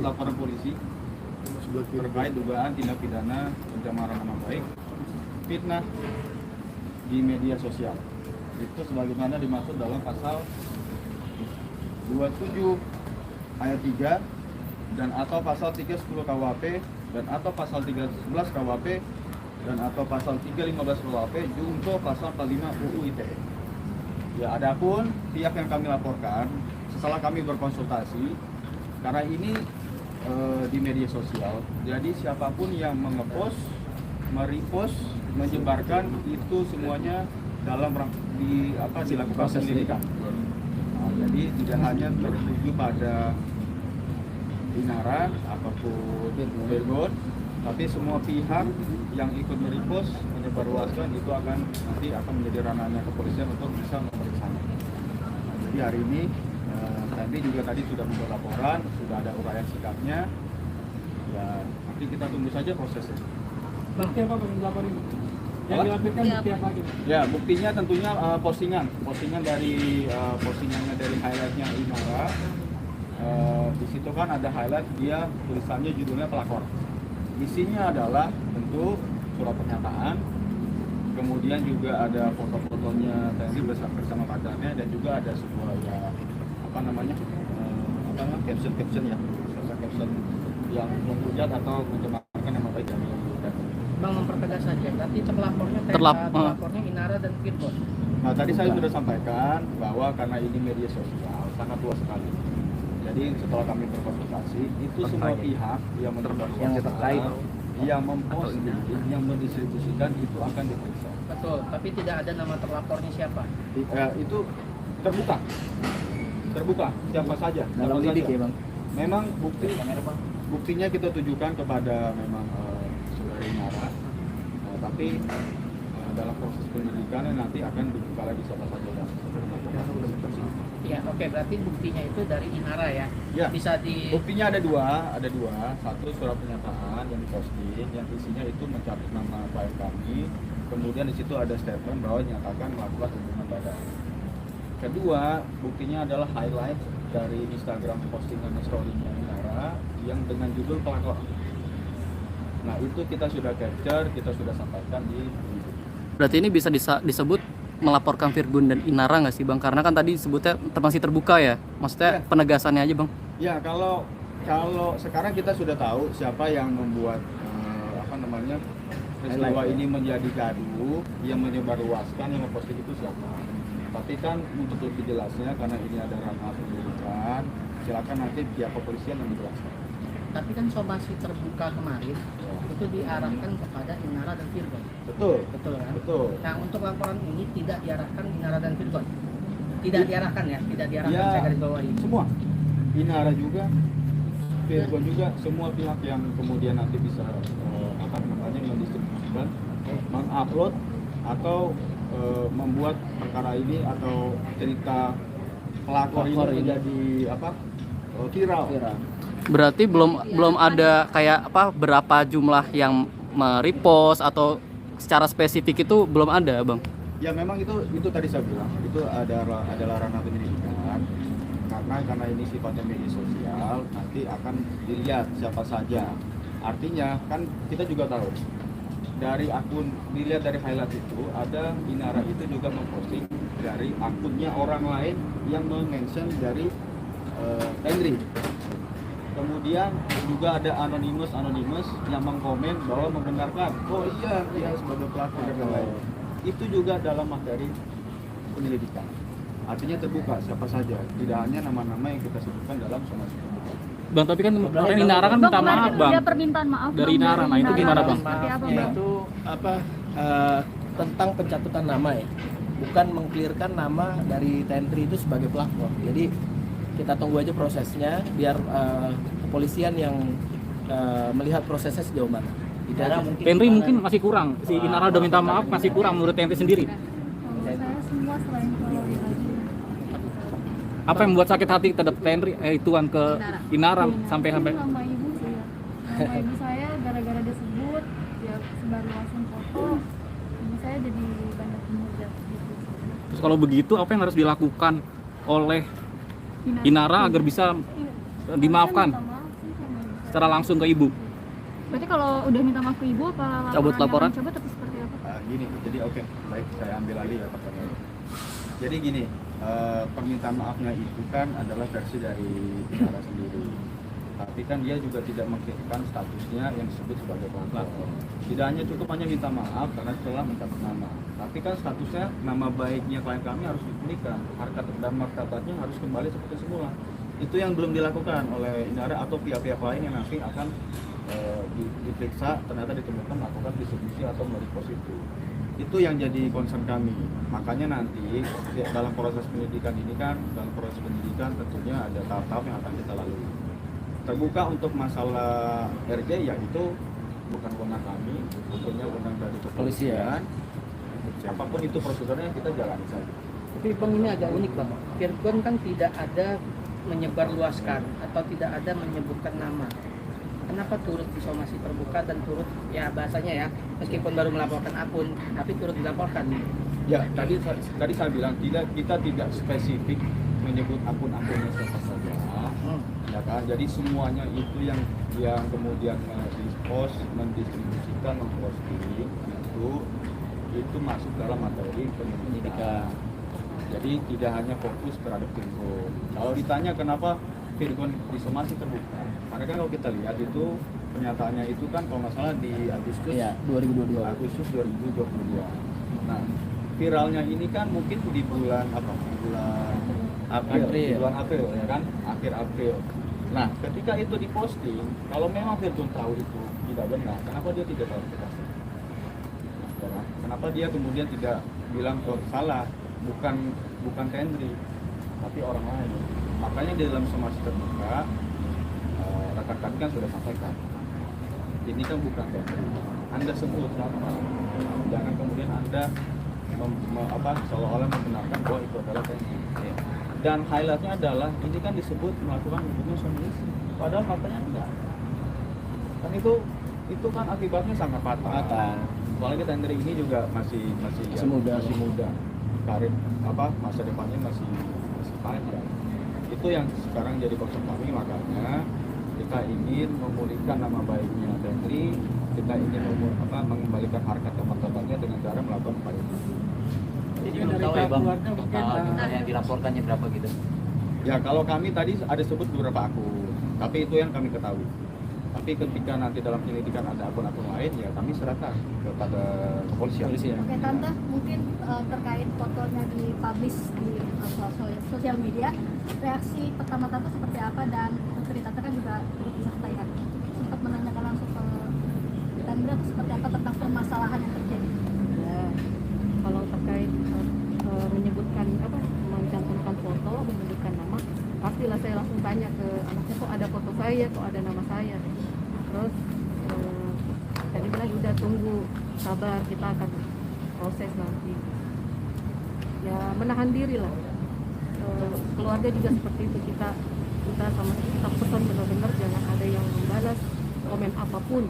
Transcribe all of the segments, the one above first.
laporan polisi terkait dugaan tindak pidana pencemaran nama baik fitnah di media sosial. Itu sebagaimana dimaksud dalam pasal 27 ayat 3 dan atau pasal 310 KUHP dan atau pasal 311 KUHP dan atau pasal 315 KUHP junto pasal 45 UU ITE. Ya, adapun pihak yang kami laporkan setelah kami berkonsultasi karena ini di media sosial, jadi siapapun yang mengepost, merepost, menyebarkan itu semuanya dilakukan penyelidikan. Nah, jadi tidak hanya tertuju pada Inara ataupun Virgon, tapi semua pihak yang ikut merepost, menyebarluaskan itu nanti akan menjadi ranahnya kepolisian untuk bisa memeriksanya. Nah, jadi hari ini Tadi juga tadi sudah membuat laporan, sudah ada uraian sikapnya. Ya, nanti kita tunggu saja prosesnya. Bukti apa yang dilaporin? Yang dilaporkan bukti apa gitu? Ya, buktinya tentunya postingan dari postingannya dari highlightnya Inara. Di situ kan ada highlight, dia tulisannya judulnya pelakor. Isinya adalah tentu surat pernyataan, kemudian juga ada foto-fotonya Tenri bersama pacarnya dan juga ada sebuah caption ya, caption yang menghujat atau mencemarkan nama baik dari Bang, mempertegas saja, berarti terlapornya Inara dan Virgon. Nah, tadi saya sudah sampaikan bahwa karena ini media sosial sangat luas sekali. Jadi setelah kami berkonsultasi, itu semua pihak yang terkait, yang memposting, yang mendistribusikan itu akan diperiksa. Betul, tapi tidak ada nama terlapornya siapa? Itu terbuka siapa saja. Dalam lidik ya bang. Memang buktinya kita tujukan kepada memang saudara Inara, tapi dalam proses penyelidikan nanti akan dibuka lagi siapa saja dan Ya, oke, berarti buktinya itu dari Inara ya? Ya. Bisa Buktinya ada dua. Satu surat pernyataan yang diposting, yang isinya itu mencatat nama klien kami. Kemudian di situ ada statement bahwa dinyatakan melakukan hubungan badan. Kedua, buktinya adalah highlight dari Instagram postingan story-nya Inara yang dengan judul pelakor. Nah, itu kita sudah capture, kita sudah sampaikan di. Berarti ini bisa disebut melaporkan Virgon dan Inara nggak sih bang? Karena kan tadi sebutnya masih terbuka ya, maksudnya Ya. penegasannya aja bang. Ya, kalau sekarang kita sudah tahu siapa yang membuat peristiwa ini menjadi gaduh, yang menyebarluaskan, yang memposting itu siapa. Tapi kan untuk lebih jelasnya, karena ini ada ranah penyelidikan, silakan nanti pihak kepolisian yang menjelaskan. Tapi kan somasi terbuka kemarin itu diarahkan kepada Inara dan Virgon. Betul kan? Betul. Nah, untuk laporan ini tidak diarahkan Inara dan Virgon. Tidak diarahkan ya, saya garis bawahi. Semua. Inara juga, Virgon juga, semua pihak yang kemudian nanti bisa mendistribusikan, mengupload atau membuat perkara ini atau cerita pelakor ini menjadi viral. Berarti belum ada kayak berapa jumlah yang merepost atau secara spesifik itu belum ada bang? Ya memang itu tadi saya bilang itu adalah ranah penyelidikan karena ini sifatnya media sosial, nanti akan dilihat siapa saja. Artinya kan kita juga tahu dari akun, dilihat dari highlight itu ada Inara itu juga memposting dari akunnya orang lain yang mention dari Tenri. Kemudian juga ada anonimus yang mengkomen bahwa membenarkan, oh iya dia sebagai pelaku dan lain. Itu juga dalam materi penyelidikan. Artinya terbuka siapa saja, tidak hanya nama-nama yang kita sebutkan dalam somasi terbuka. Bang, tapi kan kemarin Inara kan minta maaf bang. Ada permintaan maaf dari Inara, nah itu gimana bang? Seperti apa bang? Itu tentang pencatutan nama ya, bukan mengklirkan nama dari Tenri itu sebagai pelakor. Jadi kita tunggu aja prosesnya biar kepolisian yang melihat prosesnya sejauh mana. Tenri mungkin masih kurang, si Inara udah minta maaf masih kurang menurut Tenri sendiri. Saya semua selain kalau aja. Apa yang membuat sakit hati terhadap Tenri ituan ke Inara sampai Sama ibu sih ya. Sama ibu saya gara-gara disebut ya sebarluasan foto, ibu saya jadi banyak menghujat gitu. Terus kalau begitu apa yang harus dilakukan oleh Inara agar bisa dimaafkan? Saya minta maaf sih sama secara langsung ke ibu. Berarti kalau udah minta maaf ke ibu apa Cabut laporan? Coba tapi seperti apa? Gini, jadi oke, baik saya ambil alih ya pertanyaan. Jadi gini, permintaan maafnya itu kan adalah versi dari negara sendiri. Tapi kan dia juga tidak mengkritikkan statusnya yang disebut sebagai pelapor. Tidak hanya cukup hanya minta maaf karena telah mencabut nama. Tapi kan statusnya nama baiknya klien kami harus dipulihkan, harkat dan martabatnya harus kembali seperti semula. Itu yang belum dilakukan oleh Inara atau pihak-pihak lain yang nanti akan diperiksa, ternyata ditemukan melakukan distribusi atau melipos itu yang jadi concern kami. Makanya nanti dalam proses penyidikan ini kan, dalam proses penyidikan tentunya ada tahap-tahap yang akan kita lalui. Terbuka untuk masalah RJ ya itu bukan wewenang kami, tentunya wewenang dari kepolisian. Siapapun itu prosedurnya kita jalani saja. Tapi Bang, ini agak unik Bang. Virgon kan tidak ada menyebarluaskan atau tidak ada menyebutkan nama. Kenapa turut disomasi terbuka dan turut, ya bahasanya ya, meskipun baru melaporkan akun, tapi turut dilaporkan? Ya, tadi saya bilang kita tidak spesifik menyebut akun-akunnya siapa saja, ya kan? Jadi semuanya itu yang kemudian di-post, mendistribusikan, memposting itu masuk dalam materi penyelidikan. Jadi tidak hanya fokus terhadap Virgon. Kalau ditanya kenapa Virgon disomasi terbuka, karena kan kalau kita lihat itu pernyataannya itu kan kalau nggak salah di Agustus 2022. Agustus 2022. Nah, viralnya ini kan mungkin di bulan apa? Bulan April. Di bulan April ya kan? Akhir April. Nah, ketika itu diposting, kalau memang Virgon tahu itu tidak benar, kenapa dia tidak klarifikasi? Kenapa dia kemudian tidak bilang oh, salah, bukan Tendri, tapi orang lain. Makanya di dalam somasi terbuka, rekan kami kan sudah sampaikan, ini kan bukan Tendri. Anda sebut sama, jangan kemudian Anda seolah-olah membenarkan bahwa itu adalah Tendri. Dan highlightnya adalah ini kan disebut melakukan hubungan suami istri, padahal faktanya enggak. Kan itu kan akibatnya sangat fatal. Apalagi Tendri ini juga masih muda. Karir masa depannya masih panjang. Itu yang sekarang jadi concern kami, makanya kita ingin memulihkan nama baiknya Tendri, kita ingin mengembalikan harkat dan martabatnya dengan cara melakukan upaya itu. Jadi belum tahu ya Bang, total yang dilaporkannya berapa gitu? Ya kalau kami tadi ada sebut beberapa akun, tapi itu yang kami ketahui. Tapi ketika nanti dalam penyelidikan ada akun-akun lain, ya kami serahkan kepada kepolisian. Oke Tante, mungkin terkait fotonya dipublish di sosial media, reaksi pertama Tante seperti apa, dan cerita Tante kan juga turut disampaikan. Sempat menanyakan langsung ke Tendri atau seperti apa tentang permasalahan yang terjadi? Ya, kalau terkait menyebutkan mencantumkan foto, menyebutkan nama, pastilah saya langsung tanya ke anaknya, kok ada foto saya, kok ada nama saya. Terus tadi bilang udah tunggu, sabar, kita akan proses nanti. Ya menahan diri lah. Keluarga juga seperti itu, kita sama kita pesan benar-benar jangan ada yang membalas komen apapun.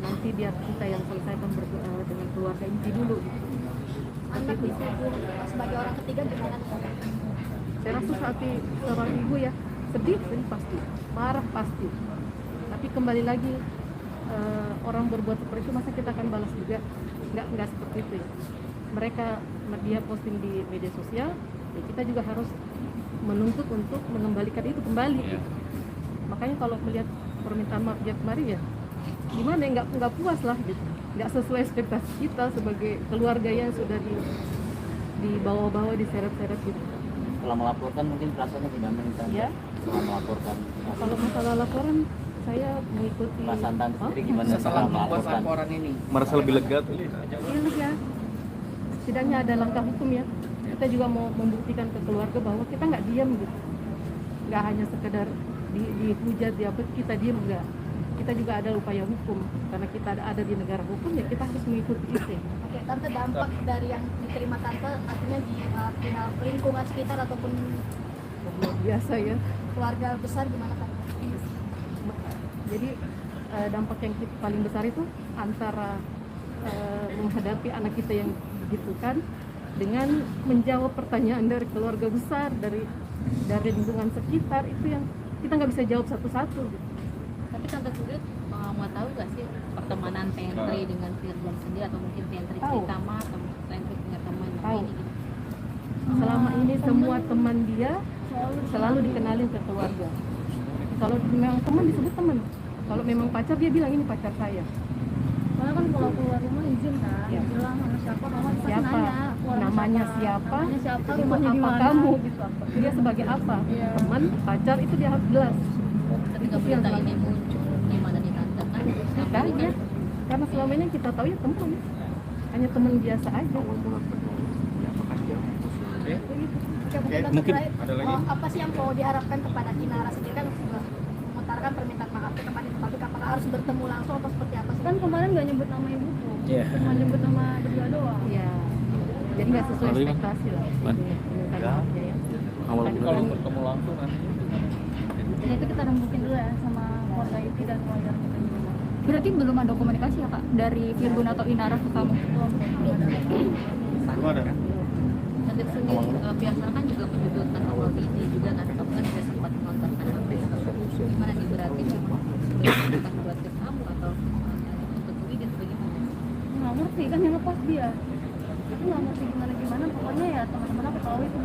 Nanti biar kita yang selesaikan dengan keluarga inti dulu. Anak disebut sebagai orang ketiga gimana? Saya rasa saat seorang ibu ya sedih pasti, marah pasti. Tapi kembali lagi orang berbuat seperti itu masa kita akan balas juga? Nggak seperti itu ya. Dia posting di media sosial, ya kita juga harus menuntut untuk mengembalikan itu kembali. Makanya kalau melihat permintaan maaf dia kemarin ya gimana ya, nggak puas lah gitu, nggak sesuai ekspektasi kita sebagai keluarga yang sudah di bawah-bawah diseret-seret gitu. Setelah melaporkan mungkin perasaannya tidak menentang Ya. setelah melaporkan. Kalau masalah laporan saya mengikuti Perasaan Tante sendiri gimana Setelah membuat laporan ini, Merasa lebih lega tuh. ya, setidaknya ada langkah hukum ya. Kita juga mau membuktikan ke keluarga bahwa kita nggak diam gitu, nggak hanya sekedar dihujat kita diam, enggak. Kita juga ada upaya hukum karena kita ada di negara hukum, ya kita harus mengikuti itu. Oke Tante, dampak dari yang diterima Tante artinya di lingkungan sekitar ataupun Biasa ya. keluarga besar gimana Tante? Jadi dampak yang paling besar itu antara menghadapi anak kita yang begitu kan dengan menjawab pertanyaan dari keluarga besar, dari lingkungan sekitar, itu yang kita nggak bisa jawab satu-satu gitu. Tapi Tapi Tante Sudut mau tahu nggak sih pertemanan Tentri dengan Virgon sendiri, atau mungkin Tentri Tahu. cerita sama atau Tentri punya teman Tahu. ini gitu? Selama ini semua teman dia selalu dikenalin ke keluarga. Kalau memang teman disebut teman. Kalau memang pacar dia bilang ini pacar saya. Soalnya kan kalau keluar rumah izin kan, Ya. bilang sama siapa, mama pasti Siapa? nanya, keluar sama Namanya siapa? namanya siapa, Itu rumahnya di apa mana. kamu gitu. Dia sebagai apa? Iya. Teman, pacar itu dia harus jelas. Ketika berita ini muncul di mana nih Tante kan selama Kan ini ya. kan Karena selama ini kita tahu ya teman. Hanya teman biasa aja. Oke, Mungkin ada lagi? apa sih yang mau diharapkan kepada Kinara sendiri kan sudah memutarkan permintaan maafnya kemarin di publik, apakah harus bertemu langsung atau seperti apa sih? Kan kemarin nggak nyebut nama ibu tuh, Iya. cuma nyebut nama berdua doang. Ya. Jadi nggak sesuai Lalu, Bang? ekspektasi lah. Bang? Permintaan maafnya ya. Awal Kan bulan. bertemu langsung Ya itu kita rembukin dulu ya sama keluarga Iti dan keluarga kita juga. Berarti belum ada komunikasi ya Kak dari Virgun atau Inara ke kamu? Belum ada. Tante sendiri pihak sana kan juga menyebutkan awal ini juga kan, kamu kan juga sempat mengontorkan apa gimana nih, berarti cuma sebagai buat ke kamu atau untuk Widin bagaimana? Nggak ngerti kan yang ngepost dia. Aku nggak ngerti gimana, pokoknya ya teman-teman aku tahu itu